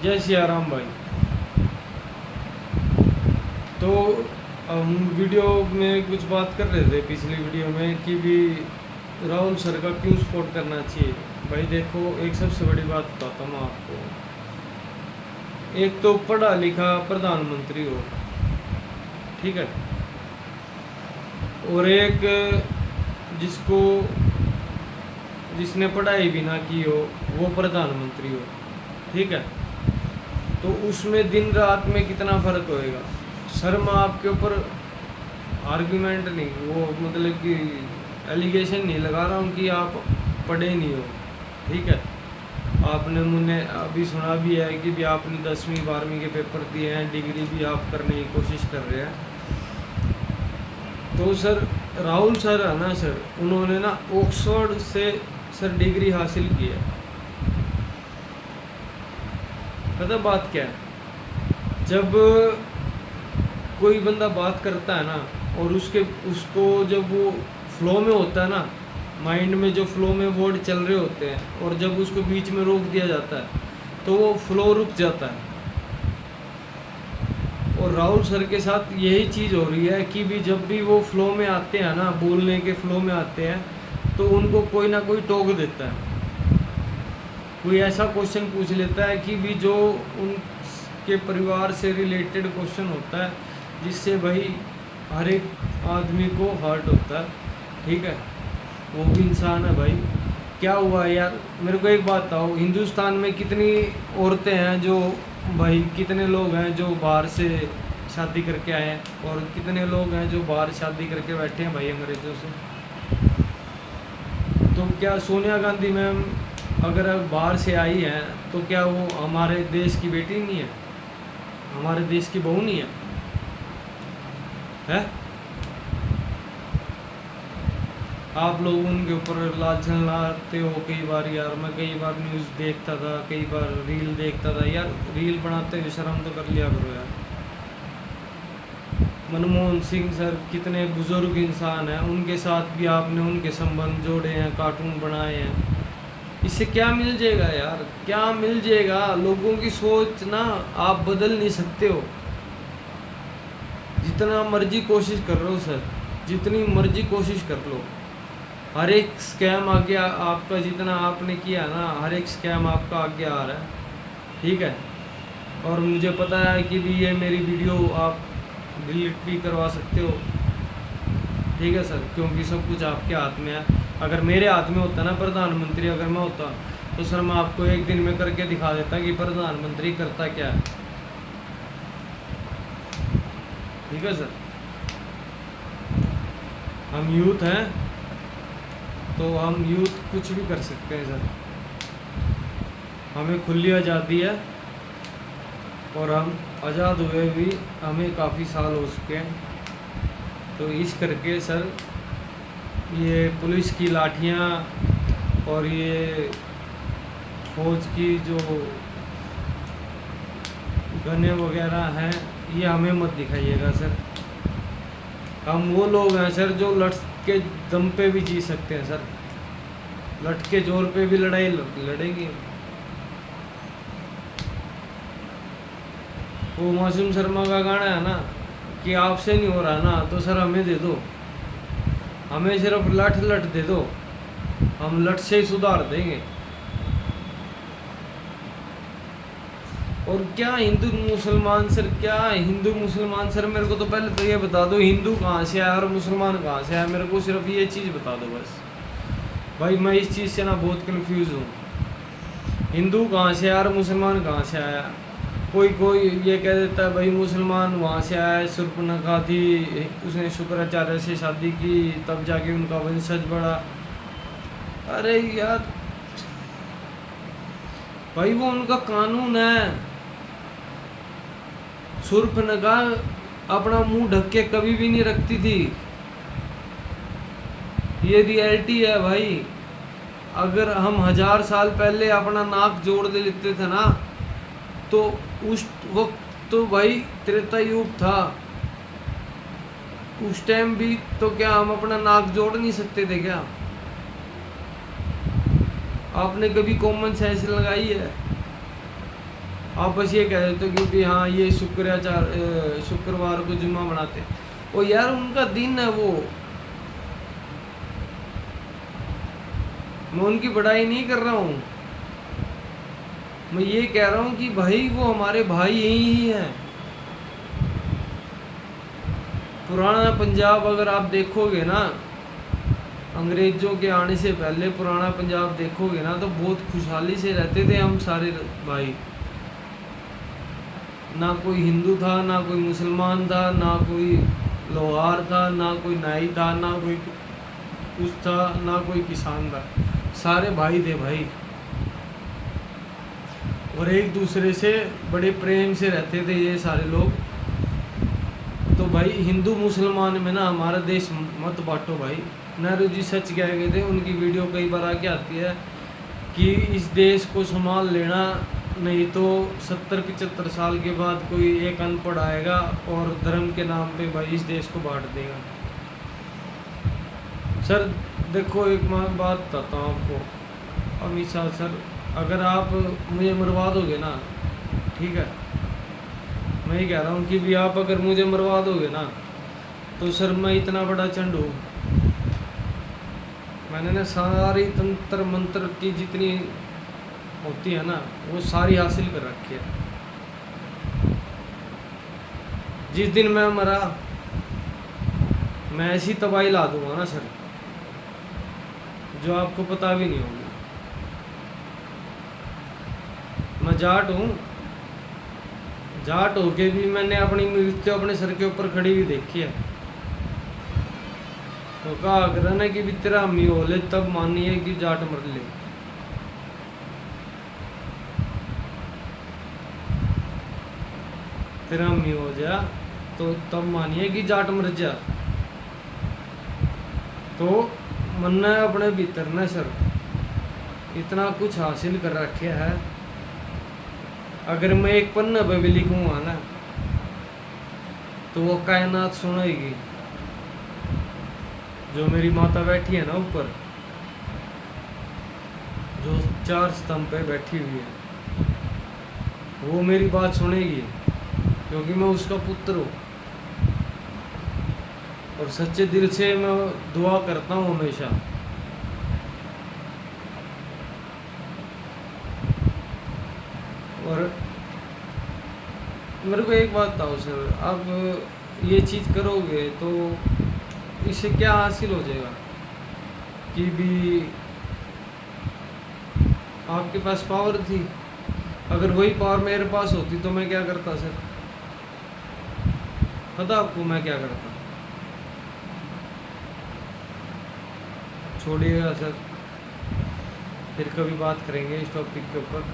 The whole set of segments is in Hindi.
जय सिया राम भाई। तो हम वीडियो में कुछ बात कर रहे थे पिछली वीडियो में कि भी राहुल सर का क्यों सपोर्ट करना चाहिए। भाई देखो, एक सबसे बड़ी बात बताता हूँ आपको। एक तो पढ़ा लिखा प्रधानमंत्री हो, ठीक है, और एक जिसको जिसने पढ़ाई भी ना की हो वो प्रधानमंत्री हो, ठीक है। तो उसमें दिन रात में कितना फ़र्क होएगा। सर मैं आपके ऊपर आर्ग्यूमेंट नहीं, वो मतलब कि एलिगेशन नहीं लगा रहा हूँ कि आप पढ़े नहीं हो, ठीक है। आपने मुझे अभी सुना भी है कि भी आपने 10वीं 12वीं के पेपर दिए हैं, डिग्री भी आप करने की कोशिश कर रहे हैं। तो सर राहुल सर है ना सर, उन्होंने ना ऑक्सफोर्ड से सर डिग्री हासिल की है। पता बात क्या है, जब कोई बंदा बात करता है ना और उसको जब वो फ्लो में होता है ना, माइंड में जो फ्लो में वर्ड चल रहे होते हैं, और जब उसको बीच में रोक दिया जाता है तो वो फ्लो रुक जाता है। और राहुल सर के साथ यही चीज़ हो रही है कि भी जब भी वो फ्लो में आते हैं ना, बोलने के फ्लो में आते हैं, तो उनको कोई ना कोई टोक देता है, कोई ऐसा क्वेश्चन पूछ लेता है कि भी जो उनके परिवार से रिलेटेड क्वेश्चन होता है, जिससे भाई हर एक आदमी को हर्ट होता है, ठीक है। वो भी इंसान है भाई। क्या हुआ यार, मेरे को एक बात बताओ, हिंदुस्तान में कितनी औरतें हैं जो भाई, कितने लोग हैं जो बाहर से शादी करके आए हैं, और कितने लोग हैं जो बाहर शादी करके बैठे हैं भाई अंग्रेज़ों से। तो क्या सोनिया गांधी मैम अगर बाहर से आई हैं तो क्या वो हमारे देश की बेटी नहीं है, हमारे देश की बहू नहीं है? आप लोग उनके ऊपर लाछन लाते हो कई बार यार। मैं कई बार न्यूज़ देखता था, कई बार रील देखता था यार। रील बनाते हुए शर्म तो कर लिया करो यार। मनमोहन सिंह सर कितने बुजुर्ग इंसान हैं, उनके साथ भी आपने उनके संबंध जोड़े हैं, कार्टून बनाए हैं। इससे क्या मिल जाएगा यार, क्या मिल जाएगा? लोगों की सोच ना आप बदल नहीं सकते हो, जितना मर्जी कोशिश कर लो सर, जितनी मर्जी कोशिश कर लो। हर एक स्कैम आ गया आपका, जितना आपने किया ना, हर एक स्कैम आपका आगे आ रहा है, ठीक है। और मुझे पता है कि भी ये मेरी वीडियो आप डिलीट भी करवा सकते हो, ठीक है सर, क्योंकि सब कुछ आपके हाथ में है। अगर मेरे हाथ में होता ना प्रधानमंत्री, अगर मैं होता तो सर मैं आपको एक दिन में करके दिखा देता कि प्रधानमंत्री करता क्या है, ठीक है सर। हम यूथ हैं तो हम यूथ कुछ भी कर सकते हैं सर। हमें खुली आज़ादी है और हम आज़ाद हुए भी हमें काफ़ी साल हो चुके हैं। तो इस करके सर ये पुलिस की लाठियाँ और ये फौज की जो गने वगैरह हैं, ये हमें मत दिखाइएगा सर। हम वो लोग हैं सर जो लट के दम पे भी जी सकते हैं सर, लट के जोर पे भी लड़ाई लड़ेंगे। वो मासूम शर्मा का गाना है ना कि आपसे नहीं हो रहा ना तो सर हमें दे दो, हमें सिर्फ लठ लठ दे दो, हम लठ से ही सुधार देंगे। और क्या हिंदू मुसलमान सर, क्या हिंदू मुसलमान सर, मेरे को तो पहले तो ये बता दो हिंदू कहाँ से आया और मुसलमान कहाँ से आया। मेरे को सिर्फ ये चीज़ बता दो बस भाई, मैं इस चीज़ से ना बहुत कंफ्यूज हूँ। हिंदू कहाँ से आया और मुसलमान कहाँ से आया? कोई ये कह देता है भाई मुसलमान वहाँ से आया, शूर्पणखा थी, उसने शुक्राचार्य से शादी की, तब जाके उनका वंशज बढ़ा। अरे यार भाई वो उनका कानून है। शूर्पणखा अपना मुंह ढक के कभी भी नहीं रखती थी, ये रियलिटी है भाई। अगर हम 1000 साल पहले अपना नाक जोड़ दे लेते थे ना, तो उस वक्त तो भाई त्रेता युग था, उस टाइम भी तो क्या हम अपना नाक जोड़ नहीं सकते थे क्या? आपने कभी कॉमन सेंस लगाई है? आप बस ये कह देते हो कि भी हाँ ये शुक्रवार को जुम्मा मनाते हैं। ओ यार उनका दिन है वो, मैं उनकी बड़ाई नहीं कर रहा हूँ। मैं ये कह रहा हूँ कि भाई वो हमारे भाई ही हैं। पुराना पंजाब अगर आप देखोगे ना, अंग्रेज़ों के आने से पहले पुराना पंजाब देखोगे ना, तो बहुत खुशहाली से रहते थे हम सारे भाई। ना कोई हिंदू था, ना कोई मुसलमान था, ना कोई लोहार था, ना कोई नाई था, ना कोई कुछ था, ना कोई किसान था। सारे भाई थे भाई, और एक दूसरे से बड़े प्रेम से रहते थे ये सारे लोग। तो भाई हिंदू मुसलमान में ना हमारा देश मत बांटो भाई। नेहरू जी सच कह गए थे, उनकी वीडियो कई बार आके आती है कि इस देश को संभाल लेना, नहीं तो 70-75 साल के बाद कोई एक अनपढ़ आएगा और धर्म के नाम पे भाई इस देश को बांट देगा। सर देखो एक बात बताता हूँ आपको, अमित शाह सर, अगर आप मुझे मरवा दोगे ना, ठीक है, मैं ही कह रहा हूँ कि भी आप अगर मुझे मरवा दोगे ना, तो सर मैं इतना बड़ा चंड हूँ, मैंने ना सारी तंत्र मंत्र की जितनी होती है ना वो सारी हासिल कर रखी है। जिस दिन मैं मरा मैं ऐसी तबाही ला दूंगा ना सर, जो आपको पता भी नहीं होगा। मैं जाट हूँ, जाट होके भी मैंने अपनी मृत्यु अपने सर के ऊपर खड़ी हुई देखी है। तो कहा कर ना कि भी तेरा अम्मी हो ले तब मानिए कि जाट मर ले। तेरा अम्मी हो जा तो तब मानिए कि जाट मर जा। तो मन ने अपने भीतर ने सर इतना कुछ हासिल कर रखे है, अगर मैं एक पन्ना पे भी लिखूंगा ना तो वो कायनात सुनेगी। जो मेरी माता बैठी है ना ऊपर, जो 4 स्तंभ पे बैठी हुई है, वो मेरी बात सुनेगी, क्योंकि मैं उसका पुत्र हूँ। और सच्चे दिल से मैं दुआ करता हूँ हमेशा। और मेरे को एक बात बताओ सर, आप ये चीज़ करोगे तो इससे क्या हासिल हो जाएगा? कि भी आपके पास पावर थी, अगर वही पावर मेरे पास होती तो मैं क्या करता सर? पता आपको मैं क्या करता? छोड़िएगा सर, फिर कभी बात करेंगे इस टॉपिक के ऊपर।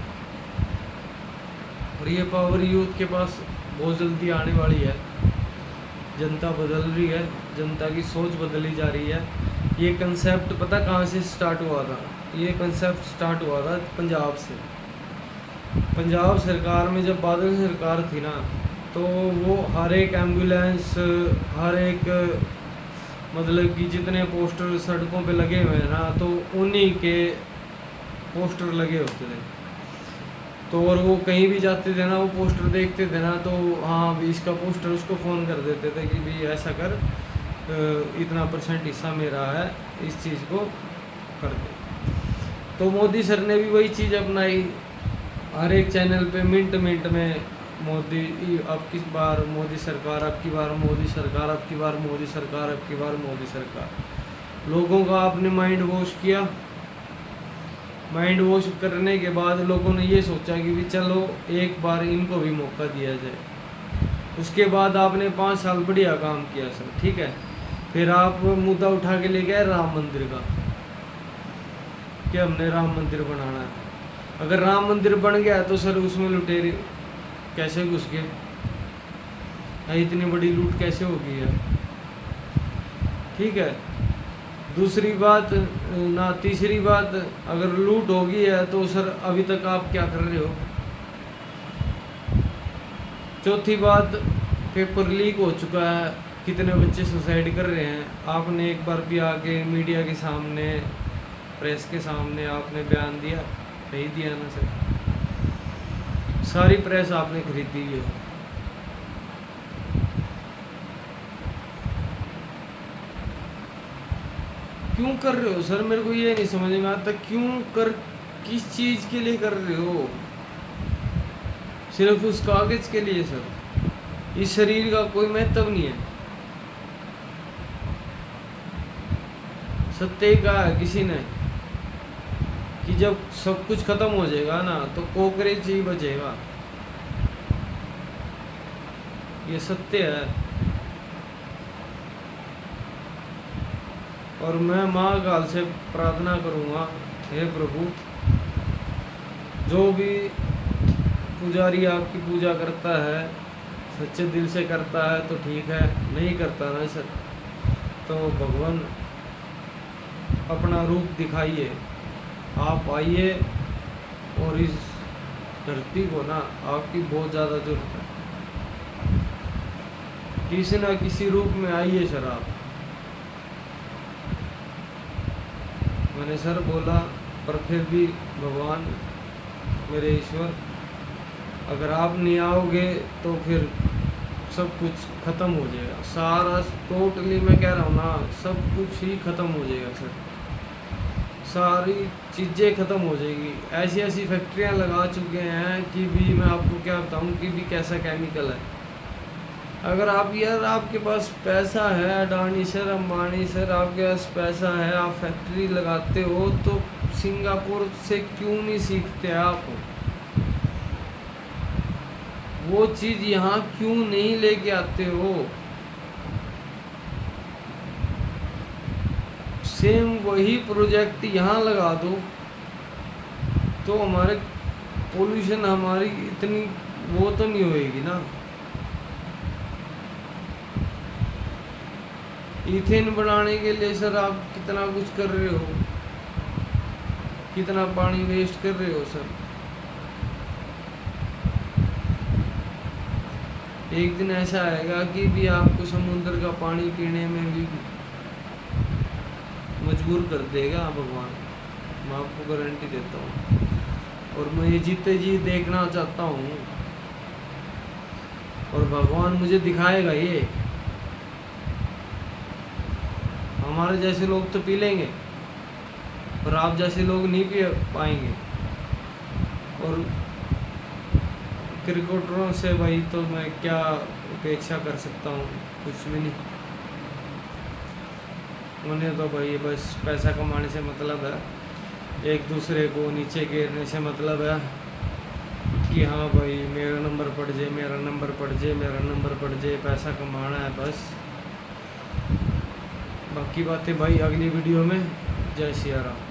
और ये पावर यूथ के पास बहुत जल्दी आने वाली है। जनता बदल रही है, जनता की सोच बदली जा रही है। ये कंसेप्ट पता कहाँ से स्टार्ट हुआ था? ये कंसेप्ट स्टार्ट हुआ था पंजाब से। पंजाब सरकार में जब बादल सरकार थी ना, तो वो हर एक एम्बुलेंस, हर एक मतलब कि जितने पोस्टर सड़कों पे लगे हुए हैं ना, तो उन्हीं के पोस्टर लगे होते थे। तो और वो कहीं भी जाते थे ना, वो पोस्टर देखते थे ना, तो हाँ भी इसका पोस्टर उसको फ़ोन कर देते थे कि भी ऐसा कर, इतना % हिस्सा मेरा है, इस चीज़ को कर दे। तो मोदी सर ने भी वही चीज़ अपनाई। हर एक चैनल पे मिनट मिनट में मोदी, अब की बार मोदी सरकार, अब की बार मोदी सरकार, अब की बार मोदी सरकार, अब की बार मोदी सरकार। लोगों का आपने माइंड वॉश किया। माइंड वॉश करने के बाद लोगों ने ये सोचा कि भी चलो एक बार इनको भी मौका दिया जाए। उसके बाद आपने 5 साल बढ़िया काम किया सर, ठीक है। फिर आप मुद्दा उठा के ले गए राम मंदिर का, कि हमने राम मंदिर बनाना है। अगर राम मंदिर बन गया तो सर उसमें लुटेरे कैसे घुस गए? इतनी बड़ी लूट कैसे होगी है? ठीक है। दूसरी बात ना, तीसरी बात, अगर लूट होगी है तो सर अभी तक आप क्या कर रहे हो? चौथी बात, पेपर लीक हो चुका है, कितने बच्चे सुसाइड कर रहे हैं। आपने एक बार भी आके मीडिया के सामने, प्रेस के सामने आपने बयान दिया? नहीं दिया ना सर। सारी प्रेस आपने खरीदी है। क्यों कर रहे हो सर? मेरे को ये नहीं समझ में आता, किस चीज के लिए कर रहे हो? सिर्फ उस कागज के लिए सर? इस शरीर का कोई महत्व नहीं है। सत्य कहा है किसी ने कि जब सब कुछ खत्म हो जाएगा ना तो कॉकरोच ही बचेगा। ये सत्य है। और मैं महाकाल से प्रार्थना करूंगा, हे प्रभु, जो भी पुजारी आपकी पूजा करता है सच्चे दिल से करता है तो ठीक है, नहीं करता ना सर तो भगवान अपना रूप दिखाइए। आप आइए और इस धरती को ना आपकी बहुत ज़्यादा जरूरत है। किसी ना किसी रूप में आइए सर आप। मैंने सर बोला, पर फिर भी भगवान मेरे ईश्वर, अगर आप नहीं आओगे तो फिर सब कुछ ख़त्म हो जाएगा। सारा टोटली मैं कह रहा हूँ ना, सब कुछ ही ख़त्म हो जाएगा सर। सारी चीज़ें ख़त्म हो जाएगी। ऐसी ऐसी फैक्ट्रियाँ लगा चुके हैं कि भी मैं आपको क्या बताऊँ कि भी कैसा केमिकल है। अगर आप यार आपके पास पैसा है, अडानी सर, अंबानी सर, आपके पास पैसा है, आप फैक्ट्री लगाते हो तो सिंगापुर से क्यों नहीं सीखते आप? वो चीज़ यहाँ क्यों नहीं लेके आते हो? सेम वही प्रोजेक्ट यहाँ लगा दो तो हमारे पोल्यूशन हमारी इतनी वो तो नहीं होएगी ना। इथेन बनाने के लिए सर आप कितना कुछ कर रहे हो, कितना पानी वेस्ट कर रहे हो सर। एक दिन ऐसा आएगा कि भी आपको समुद्र का पानी पीने में भी मजबूर कर देगा भगवान, मैं आपको गारंटी देता हूँ। और मैं ये जीते जी देखना चाहता हूँ और भगवान मुझे दिखाएगा ये। हमारे जैसे लोग तो पी लेंगे पर आप जैसे लोग नहीं पी पाएंगे। और क्रिकेटरों से भाई तो मैं क्या अपेक्षा कर सकता हूँ, कुछ भी नहीं। उन्हें तो भाई बस पैसा कमाने से मतलब है, एक दूसरे को नीचे गिरने से मतलब है कि हाँ भाई मेरा नंबर पड़ जाए, मेरा नंबर पड़ जाए, मेरा नंबर पड़ जाए, पैसा कमाना है बस। बाकी बातें भाई अगली वीडियो में। जय सिया राम।